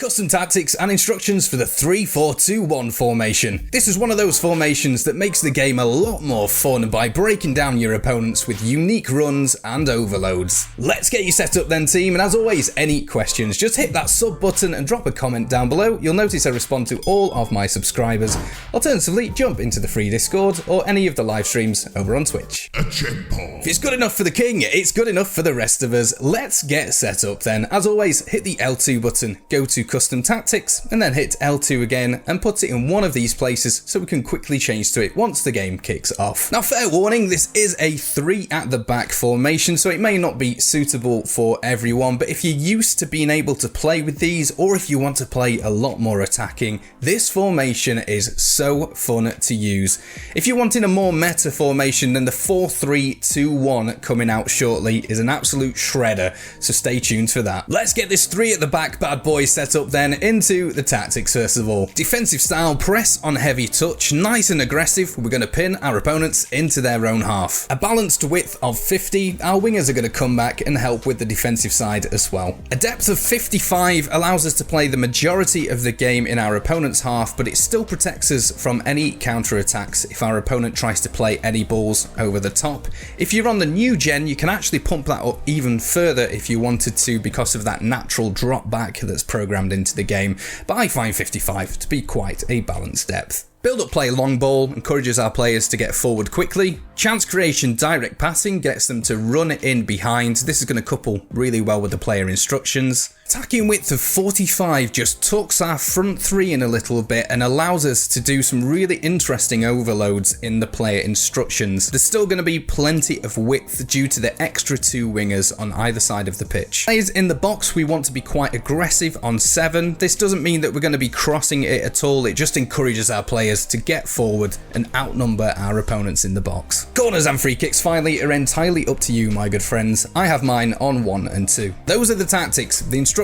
Custom tactics and instructions for the 3-4-2-1 formation. This is one of those formations that makes the game a lot more fun by breaking down your opponents with unique runs and overloads. Let's get you set up then, team, and as always, any questions, just hit that sub button and drop a comment down below. You'll notice I respond to all of my subscribers. Alternatively, jump into the free Discord or any of the live streams over on Twitch. If it's good enough for the king, it's good enough for the rest of us. Let's get set up then. As always, hit the L2 button, go to custom tactics, and then hit L2 again and put it in one of these places so we can quickly change to it once the game kicks off. Now, fair warning, this is a 3 at the back formation, so it may not be suitable for everyone, but if you're used to being able to play with these, or if you want to play a lot more attacking, this formation is so fun to use. If you're wanting a more meta formation, then the 4-3-2-1 coming out shortly is an absolute shredder, so stay tuned for that. Let's get this 3 at the back bad boy set up then into the tactics first of all. Defensive style, press on heavy touch, nice and aggressive. We're going to pin our opponents into their own half. A balanced width of 50, our wingers are going to come back and help with the defensive side as well. A depth of 55 allows us to play the majority of the game in our opponent's half, but it still protects us from any counter attacks if our opponent tries to play any balls over the top. If you're on the new gen, you can actually pump that up even further if you wanted to because of that natural drop back that's programmed into the game, but I find 55 to be quite a balanced depth. Build-up play long ball encourages our players to get forward quickly. Chance creation direct passing gets them to run in behind. This is going to couple really well with the player instructions. Attacking width of 45 just tucks our front 3 in a little bit and allows us to do some really interesting overloads in the player instructions. There's still going to be plenty of width due to the extra 2 wingers on either side of the pitch. Players in the box, we want to be quite aggressive on 7. This doesn't mean that we're going to be crossing it at all. It just encourages our players to get forward and outnumber our opponents in the box. Corners and free kicks finally are entirely up to you, my good friends. I have mine on 1 and 2. Those are the tactics. The instructions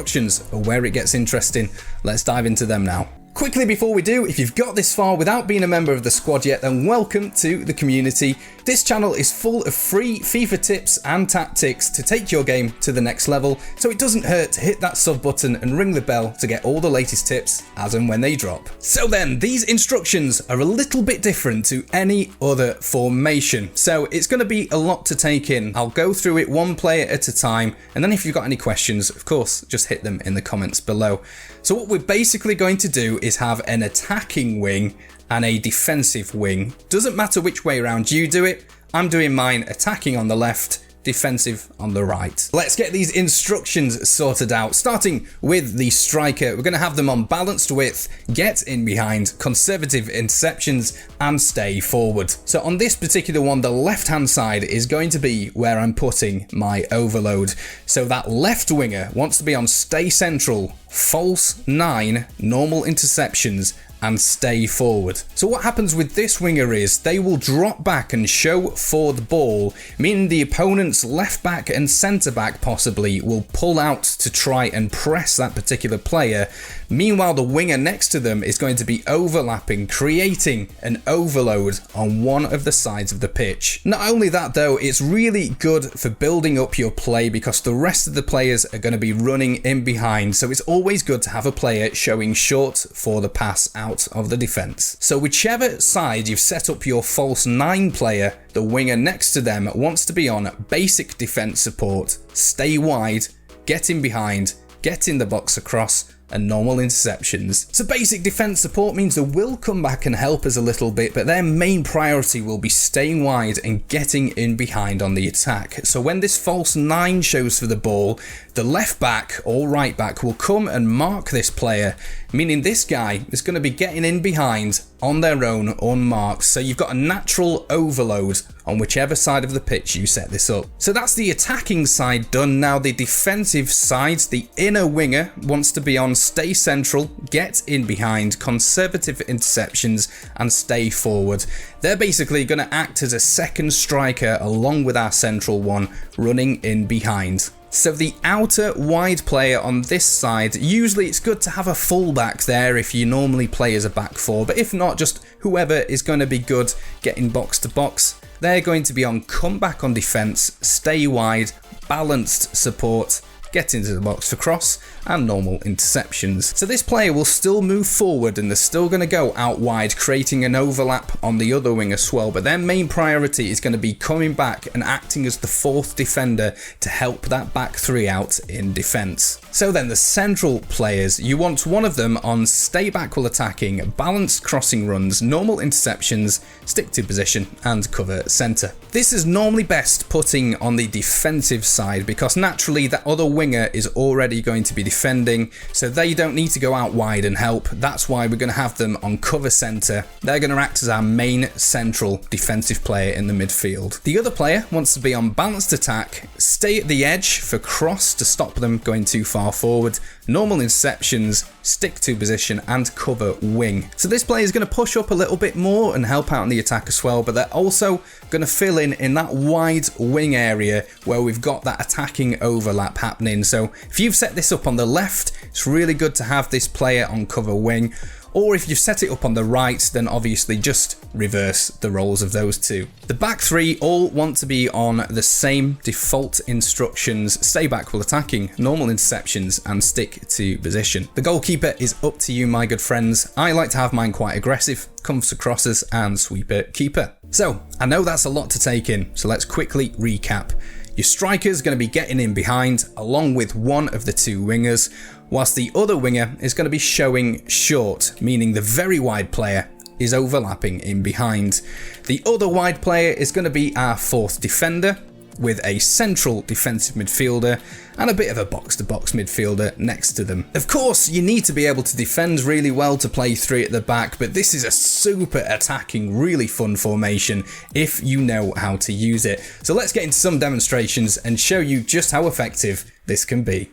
are where it gets interesting. Let's dive into them now. Quickly before we do, if you've got this far without being a member of the squad yet, then welcome to the community. This channel is full of free FIFA tips and tactics to take your game to the next level, so it doesn't hurt to hit that sub button and ring the bell to get all the latest tips as and when they drop. So then, these instructions are a little bit different to any other formation, so it's going to be a lot to take in. I'll go through it one player at a time, and then if you've got any questions, of course, just hit them in the comments below. So what we're basically going to do is have an attacking wing and a defensive wing. Doesn't matter which way around you do it. I'm doing mine attacking on the left, defensive on the right. Let's get these instructions sorted out. Starting with the striker, we're going to have them on balanced width, get in behind, conservative interceptions, and stay forward. So on this particular one, the left hand side is going to be where I'm putting my overload. So that left winger wants to be on stay central, false 9, normal interceptions, and stay forward. So what happens with this winger is they will drop back and show for the ball, meaning the opponent's left back and centre back possibly will pull out to try and press that particular player. Meanwhile, the winger next to them is going to be overlapping, creating an overload on one of the sides of the pitch. Not only that though, it's really good for building up your play because the rest of the players are going to be running in behind, so it's always good to have a player showing short for the pass out of the defense. So whichever side you've set up your false 9 player, the winger next to them wants to be on basic defense support, stay wide, get in behind, get in the box across, and normal interceptions. So basic defense support means they will come back and help us a little bit, but their main priority will be staying wide and getting in behind on the attack. So when this false 9 shows for the ball, the left back or right back will come and mark this player, meaning this guy is going to be getting in behind on their own unmarked. So you've got a natural overload on whichever side of the pitch you set this up. So that's the attacking side done. Now the defensive side, the inner winger wants to be on stay central, get in behind, conservative interceptions, and stay forward. They're basically going to act as a second striker along with our central one, running in behind. So the outer wide player on this side, usually it's good to have a fullback there if you normally play as a back 4, but if not, just whoever is going to be good getting box to box. They're going to be on comeback on defense, stay wide, balanced support, get into the box for cross, and normal interceptions. So this player will still move forward and they're still going to go out wide, creating an overlap on the other wing as well, but their main priority is going to be coming back and acting as the fourth defender to help that back three out in defence. So then the central players, you want one of them on stay back while attacking, balanced crossing runs, normal interceptions, stick to position, and cover centre. This is normally best putting on the defensive side because naturally that other winger is already going to be defending, so they don't need to go out wide and help. That's why we're going to have them on cover centre. They're going to act as our main central defensive player in the midfield. The other player wants to be on balanced attack, stay at the edge for cross to stop them going too far forward, normal interceptions, stick to position, and cover wing. So this player is going to push up a little bit more and help out in the attack as well, but they're also going to fill in that wide wing area where we've got that attacking overlap happening. So if you've set this up on the left, it's really good to have this player on cover wing. Or if you've set it up on the right, then obviously just reverse the roles of those two. The back three all want to be on the same default instructions: stay back while attacking, normal interceptions, and stick to position. The goalkeeper is up to you, my good friends. I like to have mine quite aggressive, comes to crosses, and sweeper keeper. So I know that's a lot to take in, so let's quickly recap. Your striker is going to be getting in behind along with one of the two wingers, whilst the other winger is going to be showing short, meaning the very wide player is overlapping in behind. The other wide player is going to be our fourth defender, with a central defensive midfielder and a bit of a box-to-box midfielder next to them. Of course, you need to be able to defend really well to play three at the back, but this is a super attacking, really fun formation if you know how to use it. So let's get into some demonstrations and show you just how effective this can be.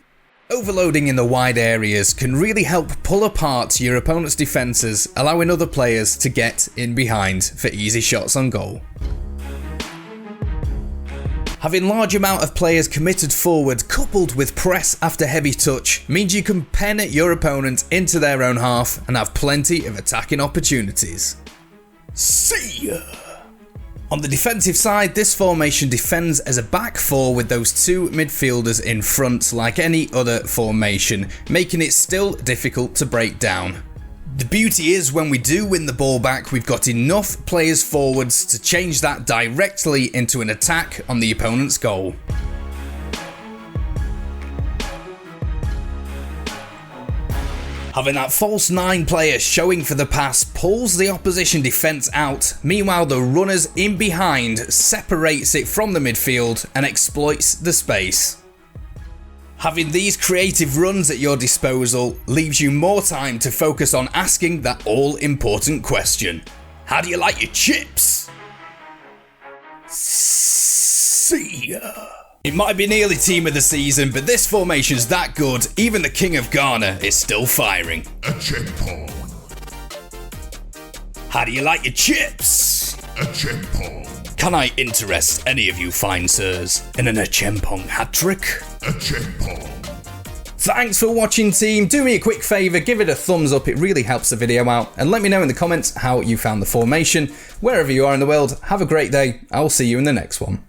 Overloading in the wide areas can really help pull apart your opponent's defences, allowing other players to get in behind for easy shots on goal. Having large amount of players committed forward coupled with press after heavy touch means you can pen your opponent into their own half and have plenty of attacking opportunities. See ya! On the defensive side, this formation defends as a back four with those two midfielders in front like any other formation, making it still difficult to break down. The beauty is when we do win the ball back, we've got enough players forwards to change that directly into an attack on the opponent's goal. Having that false 9 player showing for the pass pulls the opposition defence out, meanwhile the runners in behind separates it from the midfield and exploits the space. Having these creative runs at your disposal leaves you more time to focus on asking that all-important question: how do you like your chips? See ya. It might be nearly team of the season, but this formation's that good, even the King of Ghana is still firing. A chempong. How do you like your chips? A chempong. Can I interest any of you fine sirs in an Achempong hat-trick? A chempong. Thanks for watching, team. Do me a quick favour, give it a thumbs up, it really helps the video out, and let me know in the comments how you found the formation. Wherever you are in the world, have a great day. I'll see you in the next one.